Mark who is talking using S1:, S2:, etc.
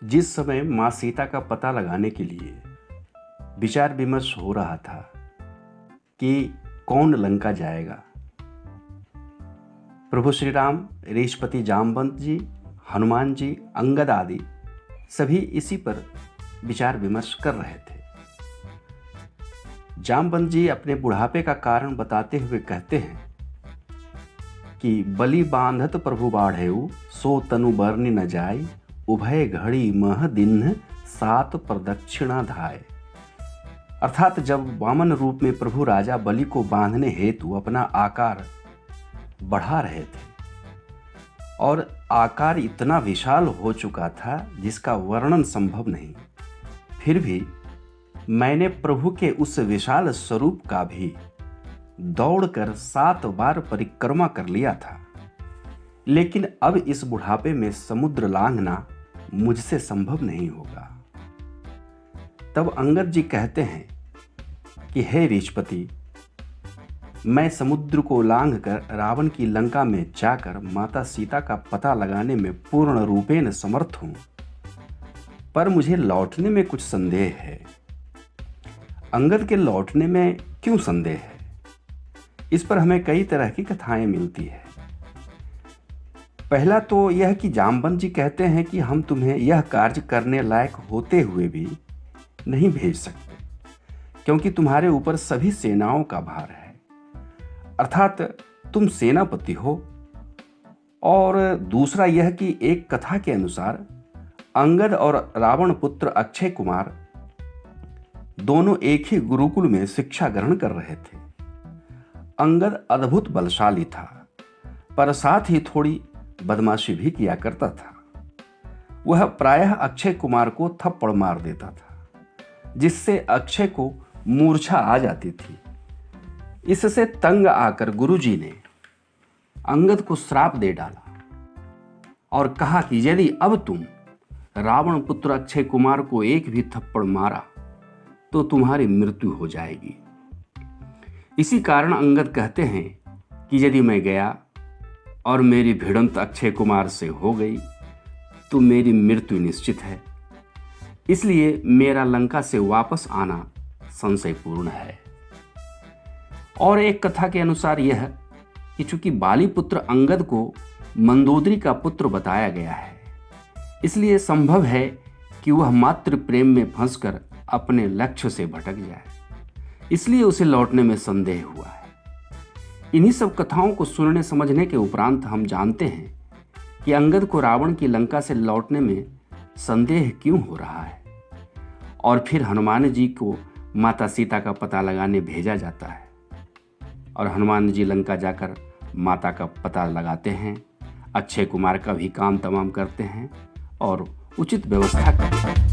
S1: जिस समय माँ सीता का पता लगाने के लिए विचार विमर्श हो रहा था कि कौन लंका जाएगा, प्रभु श्री राम, ऋषपति जामवंत जी, हनुमान जी, अंगद आदि सभी इसी पर विचार विमर्श कर रहे थे। जामवंत जी अपने बुढ़ापे का कारण बताते हुए कहते हैं कि बलि बांधत प्रभु बाढ़ेऊ, सो तनु बरनी न जाय, उभय घड़ी मह दिन सात प्रदक्षिणा धाय। अर्थात जब वामन रूप में प्रभु राजा बलि को बांधने हेतु अपना आकार बढ़ा रहे थे और आकार इतना विशाल हो चुका था जिसका वर्णन संभव नहीं, फिर भी मैंने प्रभु के उस विशाल स्वरूप का भी दौड़कर 7 बार परिक्रमा कर लिया था, लेकिन अब इस बुढ़ापे में समुद्र लांघना मुझसे संभव नहीं होगा। तब अंगद जी कहते हैं कि हे ऋषपति, मैं समुद्र को लांघकर रावण की लंका में जाकर माता सीता का पता लगाने में पूर्ण रूपेण समर्थ हूं, पर मुझे लौटने में कुछ संदेह है। अंगद के लौटने में क्यों संदेह है? इस पर हमें कई तरह की कथाएं मिलती है। पहला तो यह कि जामवंत जी कहते हैं कि हम तुम्हें यह कार्य करने लायक होते हुए भी नहीं भेज सकते, क्योंकि तुम्हारे ऊपर सभी सेनाओं का भार है, अर्थात तुम सेनापति हो। और दूसरा यह कि एक कथा के अनुसार अंगद और रावण पुत्र अक्षय कुमार दोनों एक ही गुरुकुल में शिक्षा ग्रहण कर रहे थे। अंगद अद्भुत बलशाली था, पर साथ ही थोड़ी बदमाशी भी किया करता था। वह प्रायः अक्षय कुमार को थप्पड़ मार देता था, जिससे अक्षय को मूर्छा आ जाती थी। इससे तंग आकर गुरुजी ने अंगद को श्राप दे डाला और कहा कि यदि अब तुम रावण पुत्र अक्षय कुमार को एक भी थप्पड़ मारा तो तुम्हारी मृत्यु हो जाएगी। इसी कारण अंगद कहते हैं कि यदि मैं गया और मेरी भिड़ंत अक्षय कुमार से हो गई तो मेरी मृत्यु निश्चित है, इसलिए मेरा लंका से वापस आना संशयपूर्ण है। और एक कथा के अनुसार यह कि चूंकि बाली पुत्र अंगद को मंदोदरी का पुत्र बताया गया है, इसलिए संभव है कि वह मातृ प्रेम में फंसकर अपने लक्ष्य से भटक जाए, इसलिए उसे लौटने में संदेह हुआ है। इन्हीं सब कथाओं को सुनने समझने के उपरांत हम जानते हैं कि अंगद को रावण की लंका से लौटने में संदेह क्यों हो रहा है। और फिर हनुमान जी को माता सीता का पता लगाने भेजा जाता है और हनुमान जी लंका जाकर माता का पता लगाते हैं, अक्षय कुमार का भी काम तमाम करते हैं और उचित व्यवस्था करते हैं।